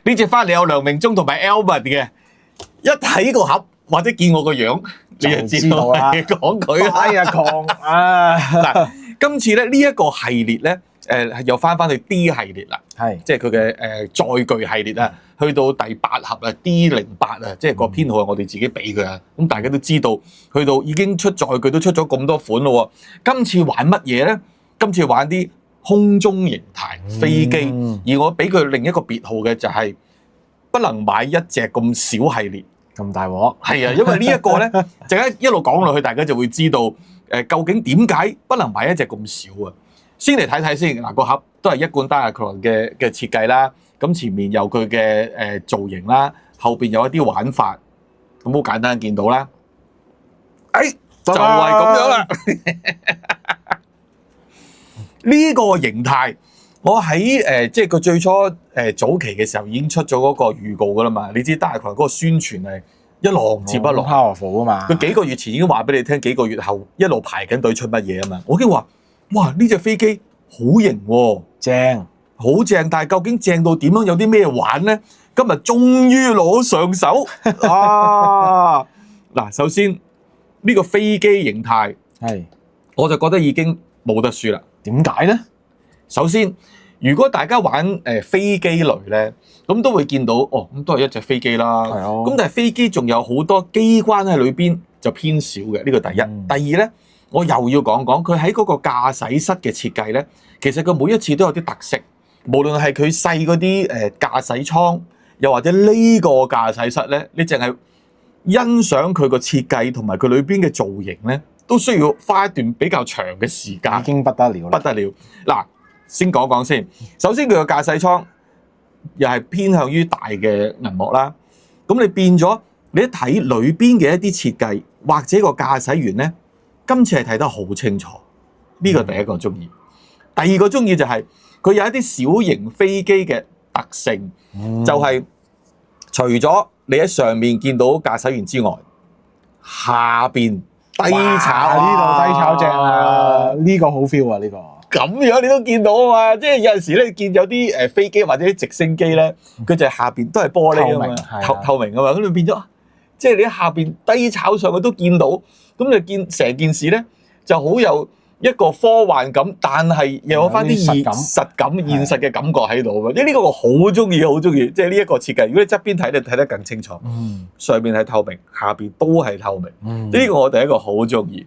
呢隻花你有梁明忠同埋 Albert 嘅，一睇個盒或者見我個樣，你就知道係講佢啦。哎呀，狂啊！嗱，今次咧呢一個系列咧，又翻去 D 系列啦，係即係佢嘅載具系列啊，去到第8盒啊 D08啊，即係個編號係我哋自己俾佢啊。咁大家都知道，去到已經出載具都出咗咁多款咯喎。今次玩乜嘢咧？今次玩啲空中形態飛機，而我俾佢另一個別號嘅就係不能買一隻咁小系列。咁大鑊，係啊，因為呢一個咧，陣間一路講落去，大家就會知道究竟點解不能買一隻咁少啊？先嚟睇睇先，嗱個盒都係一貫 Diacron 嘅設計啦，咁前面有佢嘅造型啦，後邊有一啲玩法，咁好簡單見到啦，就係咁樣啦。呢個形態，我喺即係佢最初早期嘅時候已經出咗嗰個預告噶啦嘛。你知 Diacron 嗰個宣傳係一浪接一浪 powerful 啊嘛。佢幾個月前已經話俾你聽，幾個月後一路排緊隊出乜嘢啊嘛。我已經話：哇！呢隻飛機好型喎，正，好正。但係究竟正到點樣？有啲咩玩咧？今日終於攞上手啊！嗱，首先呢個飛機形態係，我就覺得已經冇得輸啦。點解咧？首先，如果大家玩飛機類咧，咁都會見到哦，咁都係一隻飛機啦。係啊。咁但係飛機仲有好多機關喺裏邊，就偏少嘅。呢個第一。第二咧，我又要講講佢喺嗰個駕駛室嘅設計咧，其實佢每一次都有啲特色。無論係佢細嗰啲駕駛艙，又或者呢個駕駛室咧，你淨係欣賞佢個設計同埋佢裏邊嘅造型咧，都需要花一段比較長嘅時間。已經不得了啦，不得了。嗱，先講講先。首先佢個駕駛艙又係偏向於大嘅銀幕啦。咁你變咗，你一睇裏邊嘅一啲設計，或者個駕駛員咧，今次係睇得好清楚。呢個第一個中意。第二個中意就係佢有一啲小型飛機嘅特性，就係除咗你喺上面見到駕駛員之外，下邊低炒呢度低炒正啊！呢個好 feel 啊！呢個咁樣你都見到啊嘛，即係有陣時咧見有啲飛機或者啲直升機咧，佢就係下邊都係玻璃啊嘛，透明啊嘛，咁你變咗，即係你喺下邊低炒上去都見到，咁你見成件事咧就好有一個科幻感，但係又有翻啲實感、現實嘅感覺喺度啊嘛，即係呢個我好中意，好中意，即係呢一個設計。如果你側邊睇，你睇得更清楚。上邊係透明，下邊都係透明。呢個我第一個好中意。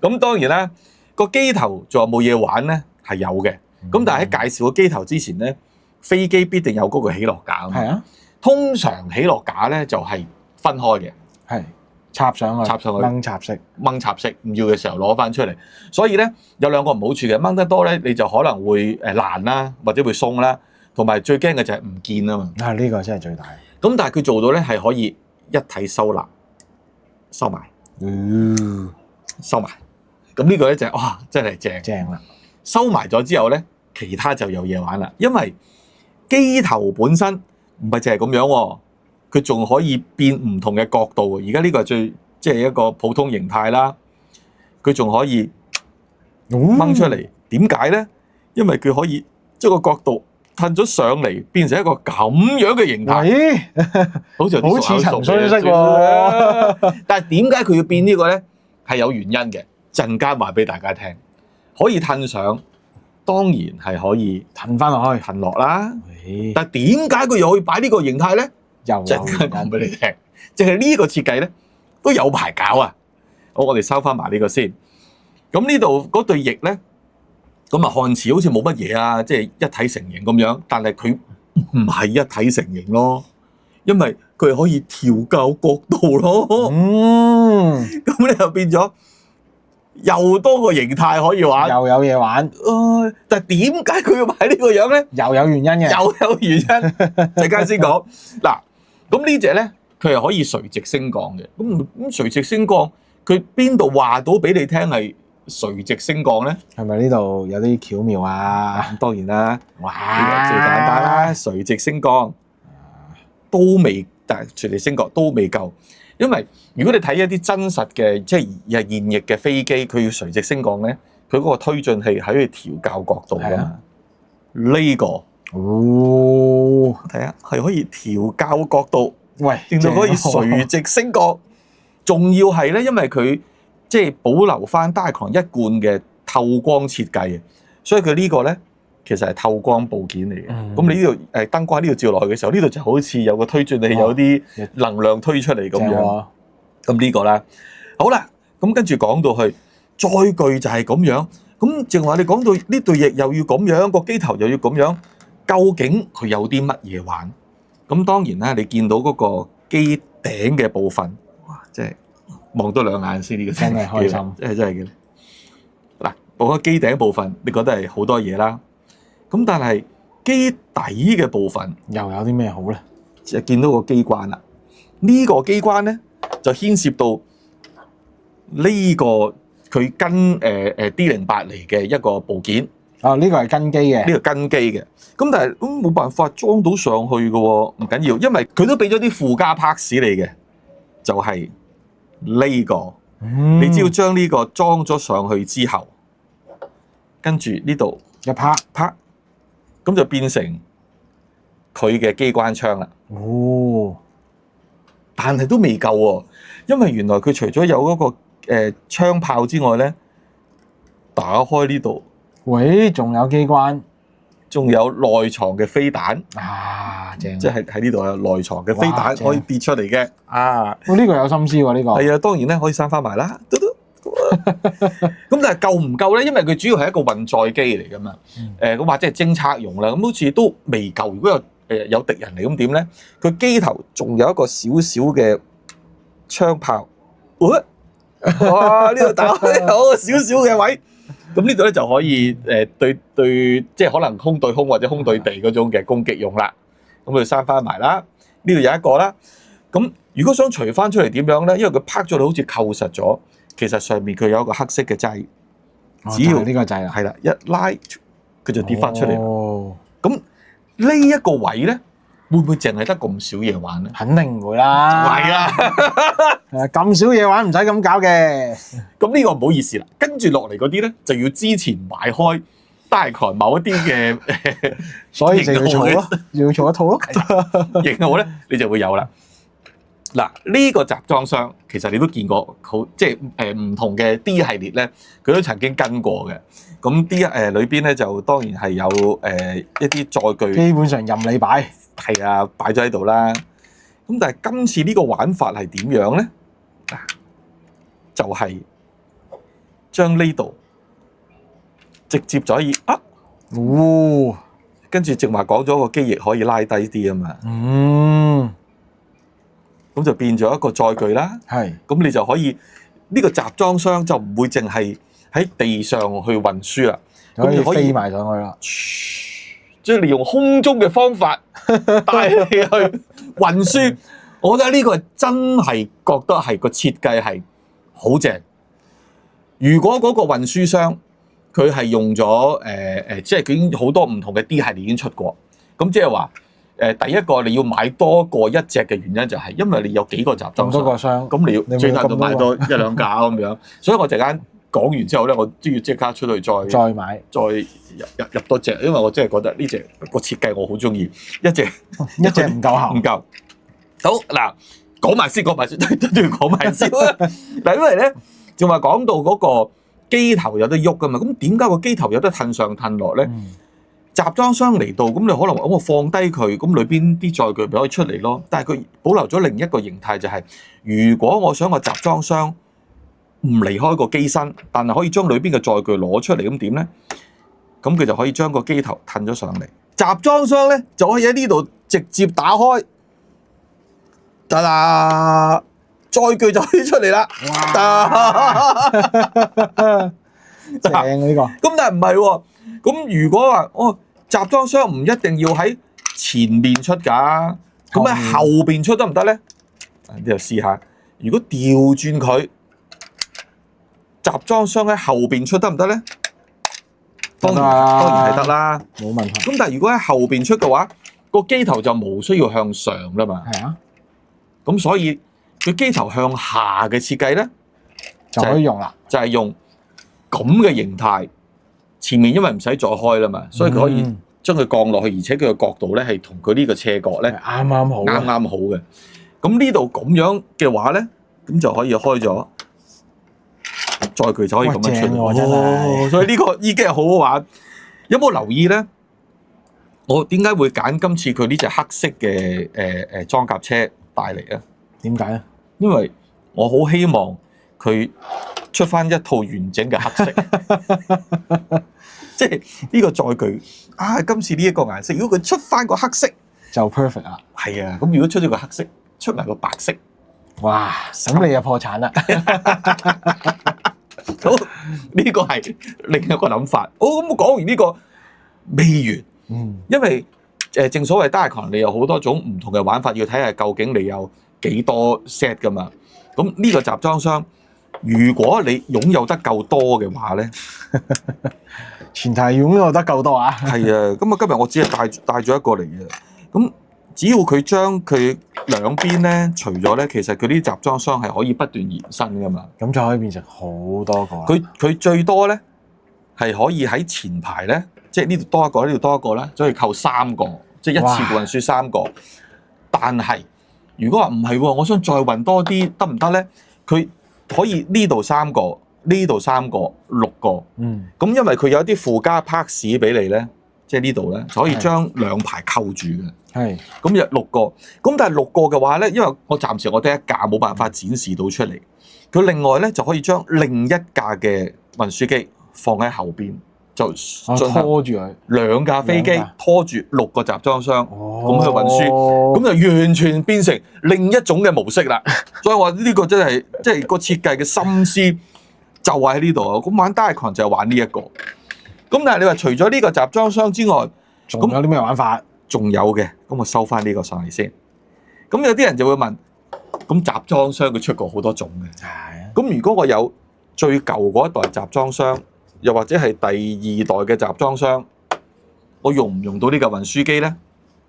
咁當然啦。個機頭仲有冇嘢玩咧？係有嘅。咁但係喺介紹個機頭之前咧，飛機必定有嗰個起落架啊嘛。係啊。通常起落架咧就係分開嘅。係插上去。掹插式。唔要嘅時候攞翻出嚟。所以咧有兩個唔好處嘅，掹得多咧你就可能會爛啦，或者會鬆啦。同埋最驚嘅就係唔見啊嘛。呢個真係最大。咁但係佢做到咧係可以一體收納、收埋。收埋。咁呢個咧就係哇，真係正啦！收埋咗之後咧，其他就有嘢玩啦。因為機頭本身唔係淨係咁樣喎，佢仲可以變唔同嘅角度。而家呢個係最即係一個普通形態啦，佢仲可以掹出嚟。點解咧？因為佢可以將個角度褪咗上嚟，變成一個咁樣嘅形態。好似陳衰式喎。但係點解佢要變呢個咧？係有原因嘅。陣間話俾大家聽，可以褪上，當然係可以褪翻落去、褪落啦。但係點解佢又可以擺呢個形態咧？陣間講俾你聽，即係呢個設計咧都有排搞啊！好，我哋收翻埋呢個先。咁呢度嗰對翼咧，咁啊看似好似冇乜嘢啊，即係一體成型咁樣，但係佢唔係一體成型咯，因為佢係可以調校角度咯。咁你又變咗。又多個形態可以玩，又有嘢玩。但係點解佢要擺呢個樣咧？又有原因嘅，又有原因。陣間先講。嗱，咁呢隻咧，佢係可以垂直升降嘅。咁垂直升降，佢邊度話到俾你聽係垂直升降咧？係咪呢度有啲巧妙啊？當然啦，哇！最簡單啦，垂直升降都未，但係垂直升降都未夠。因為如果你睇一啲真實嘅即係現役嘅飛機，佢要垂直升降咧，佢嗰個推進器係可以調校角度㗎嘛。呢個睇下係可以調校角度，喂，令到可以垂直升降。仲要係咧，因為佢即係保留翻 Diacron 一貫嘅透光設計，所以佢呢個咧其實係透光部件嚟嘅。咁你呢度燈光喺呢度照落去嘅時候，呢度就好似有個推進器，有啲能量推出嚟咁樣。咁呢個啦，好啦，咁跟住講到去載具就係咁樣。咁正話你講到呢對翼又要咁樣，個機頭又要咁樣，究竟佢有啲乜嘢玩？咁當然啦，你見到嗰個機頂嘅部分，哇！即係望多兩眼先，呢個真係開心，真係嘅。嗱，嗰個機頂部分，你覺得係好多嘢啦。咁但係機底嘅部分又有啲咩好咧？就見到個機關啦。呢個機關咧就牽涉到呢個。佢跟D08嚟嘅一個部件，呢個係跟機嘅，呢個跟機嘅。咁但係咁冇辦法裝到上去嘅喎，唔緊要，因為佢都俾咗啲附加 parts 嚟嘅，就係呢個。你只要將呢個裝咗上去之後，跟住呢度一拍，咁就變成佢嘅機關槍啦。但係都未夠喎，因為原來佢除咗有嗰個槍炮之外咧，打開呢度，喂，仲有機關，仲有內藏嘅飛彈正！即係喺呢度有內藏嘅飛彈可以跌出嚟嘅。呢個有心思喎，呢個係啊，當然咧可以閂翻埋啦。咁但係夠唔夠咧？因為佢主要係一個運載機嚟噶嘛。咁或者係偵測用啦。咁好似都未夠。如果有敵人嚟咁點咧？佢機頭仲有一個少少嘅槍炮。哇！呢度打開有個少少嘅位，咁呢度咧就可以對，即係可能空對空或者空對地嗰種嘅攻擊用啦。咁佢閂翻埋啦，呢度有一個啦。咁如果想除翻出嚟點樣咧？因為佢拍咗到好似扣實咗，其實上面佢有一個黑色嘅掣，只要呢個掣啦，係啦，一拉佢就跌翻出嚟。咁呢一個位咧，會唔會淨係得咁少嘢玩咧？肯定唔會啦。係啊，咁少嘢玩唔使咁搞嘅。咁呢個唔好意思啦，跟住落嚟嗰啲咧就要之前買開Diacron某一啲嘅，所以就要儲咯，要儲一套咯。型號咧你就會有啦。嗱，呢個集裝箱其實你都見過，好即係唔同嘅 D 系列咧，佢都曾經跟過嘅。咁 D 裏邊咧就當然係有一啲載具，基本上任你擺。係啊，擺咗喺度啦。咁但係今次呢個玩法係點樣咧？就係將呢度直接就可以跟住正話講咗個機翼可以拉低啲啊嘛。咁就變咗一個載具啦。係。咁你就可以呢個集裝箱就唔會淨係喺地上去運輸啦，咁就可以飛埋上去啦。即係利用空中嘅方法帶你去運輸，我覺得呢個真係覺得係個設計係好正。如果嗰個運輸箱佢係用咗即係佢已經好多唔同嘅 D 系列已經出過，咁即係話第一個你要買多過一隻嘅原因就係因為你有幾個集裝箱，咁你要最低都買多一兩架咁樣。所以我陣間講完之後咧，我都要即刻出去再買，再入多隻，因為我真係覺得呢隻個設計我好中意，一隻唔夠喉，唔夠。好嗱，講埋先，都要講埋先。嗱，因為咧仲話講到嗰個機頭有得喐噶嘛，咁點解個機頭有得褪上褪落咧？集裝箱嚟到，咁你可能話我放低佢，咁裏邊啲載具咪可以出嚟咯。但係佢保留咗另一個形態，就係如果我想個集裝箱唔離開個機身，但係可以將裏邊嘅載具攞出嚟，咁點咧？咁佢就可以將個機頭褪咗上嚟，集裝箱咧就可以喺呢度直接打開，得啦，載具就可以出嚟啦。正呢個。咁但係唔係喎？咁如果話集裝箱唔一定要喺前面出㗎，咁喺後邊出得唔得咧？你就試下，如果調轉佢，集裝箱喺後邊出得唔得咧？當然係得啦，冇問題。咁但係如果喺後邊出嘅話，個機頭就冇需要向上啦嘛。係啊。咁所以佢機頭向下嘅設計咧，就可以用啦，就係用咁嘅形態。前面因為唔使再開啦嘛，所以佢可以將佢降落去，而且佢嘅角度咧係同佢呢個斜角咧啱啱好，啱啱好嘅。咁呢度咁樣嘅話咧，咁就可以開咗，載具就可以咁樣出嚟。真係所以呢個已經係好好玩。有冇留意咧？我點解會揀今次佢呢隻黑色嘅裝甲車帶嚟啊？點解咧？因為我好希望佢出翻一套完整嘅黑色，即係呢個載具啊！今次呢一個顏色，如果佢出翻個黑色就 perfect 啦。係啊，咁如果出咗個黑色，出埋個白色，哇！咁你就破產啦。好，呢個係另一個諗法。好，咁我講完呢個未完。因為正所謂 Diacon 你有好多種唔同嘅玩法，要睇下究竟你有幾多 set 噶嘛。咁呢個集裝箱，如果你擁有得夠多嘅話咧，前提擁有得夠多啊。係啊，咁啊今日我只係帶咗一個嚟嘅。咁只要佢將佢兩邊咧除咗咧，其實佢啲集裝箱係可以不斷延伸噶嘛。咁就可以變成好多個。佢最多咧係可以喺前排咧。即係呢度多一個，呢度多一個啦，就可以扣3個，即係一次過運輸3個。但係如果話唔係喎，我想再運多啲得唔得咧？佢可以呢度3個，呢度3個，6個。咁因為佢有一啲附加 parts 俾你咧，即係呢度咧就可以將兩排扣住嘅。係。咁就6個。咁但係6個嘅話咧，因為我暫時我得一架冇辦法展示到出嚟。佢另外咧就可以將另一架嘅運輸機放喺後邊。就拖住佢2架飛機拖住6個集裝箱咁去運輸，咁就完全變成另一種嘅模式啦。所以話呢個真係即係個設計嘅心思就係喺呢度啊。咁玩 Diacon 就係玩呢一個。咁但係你話除咗呢個集裝箱之外，仲有啲咩玩法？仲有嘅，咁我收翻呢個上嚟先。咁有啲人就會問，咁集裝箱佢出過好多種嘅。係。咁如果我有最舊嗰一代集裝箱，又或者係第2代嘅集裝箱，我用唔用到呢個運輸機咧？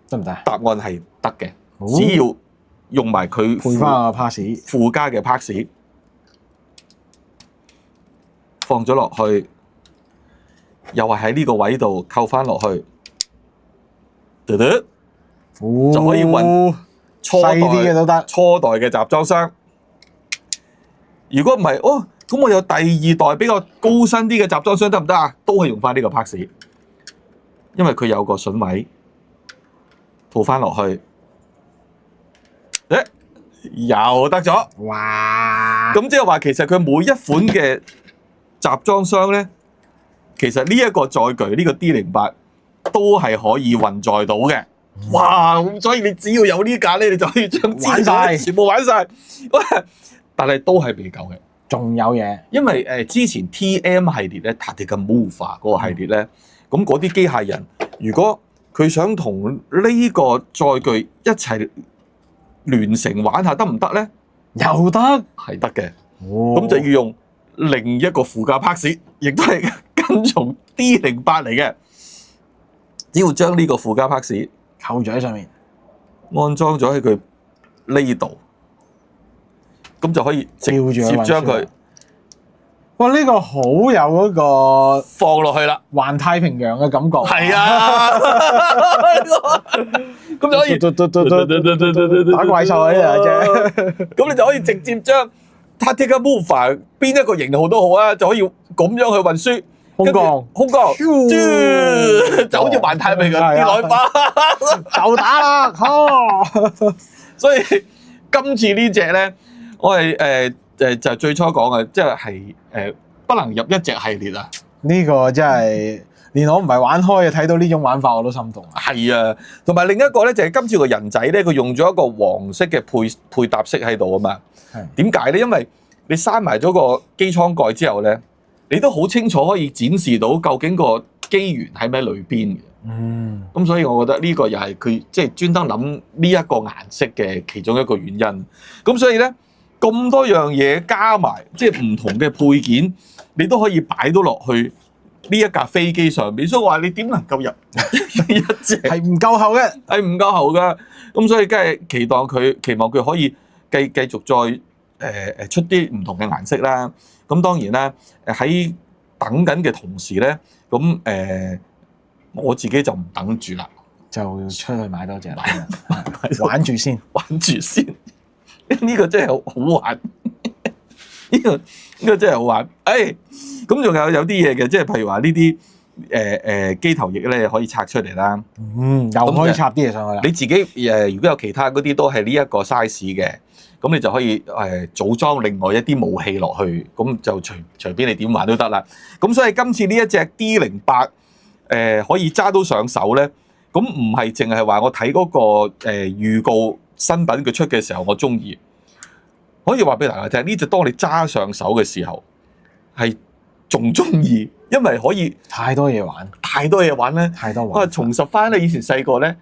得唔得？答案係得嘅，只要用埋佢配翻個 pass 附加嘅 pass 放咗落去，又係喺呢個位度扣翻落去，就可以運初代嘅都得，初代嘅集裝箱。如果唔係，咁我有第2代比較高身啲嘅集裝箱得唔得啊？都係用翻呢個 pass，因為佢有個筍位，套翻落去，又得咗。哇！咁即係話其實佢每一款嘅集裝箱咧，其實呢一個載具呢個 D08都係可以運載到嘅。哇！咁所以你只要有呢架咧，你就可以將玩晒，全部玩晒。但係都係未夠嘅。仲有嘢，因為之前 TM 系列咧 Tactical Mover 嗰個系列咧，咁嗰啲機械人，如果佢想同呢個載具一齊聯乘玩下得唔得咧？又得，係得嘅。咁就要用另一個附加 parts，亦都係跟從 D08嚟嘅。只要將呢個附加 parts 扣咗喺上面，安裝咗喺佢呢度。咁就可以直接將佢，哇！呢個好有嗰個放落去啦，環太平洋嘅感覺。係啊，咁就可以打怪獸啊！呢度啫，咁你就可以直接將 Tactical Mover 邊一個型號都好啊，就可以咁樣去運輸。空降，就好似環太平洋跌落去吧，就打啦！所以今次呢隻咧。我係就最初講嘅，即係不能入一隻系列啊！呢個真係連我唔係玩開嘅，睇到呢種玩法我都心動。係啊，同埋另一個咧就係今次個人仔咧，佢用咗一個黃色嘅配搭式喺度啊嘛。點解咧？因為你閂埋咗個機艙蓋之後咧，你都好清楚可以展示到究竟個機緣喺咩裏邊嘅。咁所以我覺得呢個又係佢即係專登諗呢一個顏色嘅其中一個原因。咁所以咧。咁多樣嘢加埋，即係唔同嘅配件，你都可以擺到落去呢一架飛機上面。所以話你點能夠入一隻係唔夠厚嘅，係唔夠厚㗎。咁所以梗係期望佢可以繼續再出啲唔同嘅顏色啦。咁當然啦，喺等緊嘅同時咧，咁我自己就唔等住啦，就出去買多隻啦，玩住先，玩住先。呢個真係好玩，呢個真係好玩。誒，咁仲有啲嘢嘅，即係譬如話呢啲機頭翼咧可以拆出嚟啦。又可以插啲嘢上去啦。你自己如果有其他嗰啲都係呢一個 size 嘅，咁你就可以組裝另外一啲武器落去，咁就隨便你點玩都得啦。咁所以今次呢一隻 D08可以揸到上手咧，咁唔係淨係話我睇嗰個預告新品佢出嘅時候我中意，可以話俾大家聽，呢隻當你揸上手嘅時候係仲中意，因為可以太多嘢玩，咧，太多玩。重拾翻咧以前細個咧，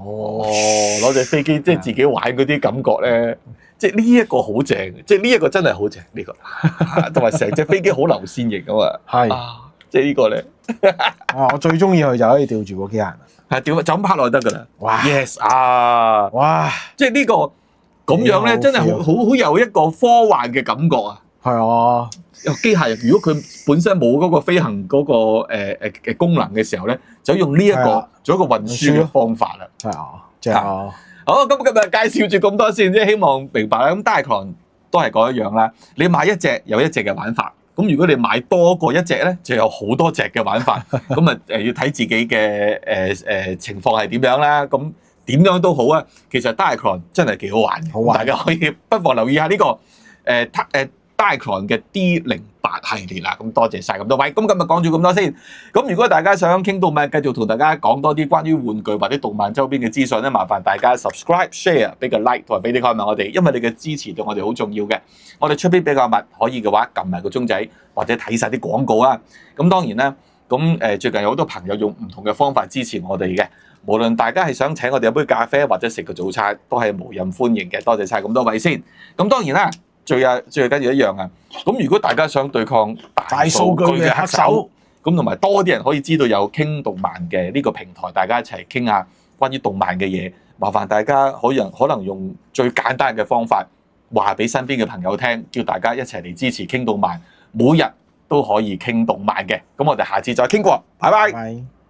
攞隻飛機即係自己玩嗰啲感覺咧，即係呢一個好正，即係呢一個真係好正呢個，同埋成隻飛機好流線型啊嘛，係，即係呢個咧，我最中意佢就可以吊住個機械人，係吊就咁拍落去得㗎啦。哇 ，yes 哇，即係呢個咁樣咧，真係好有一個科幻嘅感覺啊！係啊，機械人如果佢本身冇嗰個飛行嗰個功能嘅時候咧，就用呢一個做一個運輸嘅方法啦。係啊，正啊！好，咁今日介紹住咁多先，即係希望明白啦。咁 Diaclone 都係嗰一樣啦。你買一隻有一隻嘅玩法，咁如果你買多過一隻咧，就有好多隻嘅玩法。咁啊要睇自己嘅情況係點樣啦。咁點樣都好啊。其實 Diaclone 真係幾好玩嘅，大家可以不妨留意下呢個Diaclone 嘅 D08系列啦，咁多謝晒咁多位，咁今日講住咁多先。咁如果大家想傾動漫，繼續同大家講多啲關於玩具或者動漫周邊嘅資訊咧，麻煩大家 subscribe、share、俾個 like 同埋俾啲 comment我哋，因為你嘅支持對我哋好重要嘅。我哋出邊比較密，可以嘅話撳埋個鐘仔或者睇晒啲廣告啦。咁當然啦，咁最近有好多朋友用唔同嘅方法支持我哋嘅，無論大家係想請我哋飲杯咖啡或者食個早餐，都係無任歡迎嘅。多謝晒咁多位先。咁當然啦。最緊要一樣啊！咁如果大家想對抗大數據嘅黑手，咁同埋多啲人可以知道有傾動漫嘅呢個平台，大家一齊傾下關於動漫嘅嘢，麻煩大家可能用最簡單嘅方法話俾身邊嘅朋友聽，叫大家一齊嚟支持傾動漫，每日都可以傾動漫嘅。咁我哋下次再傾過，拜拜。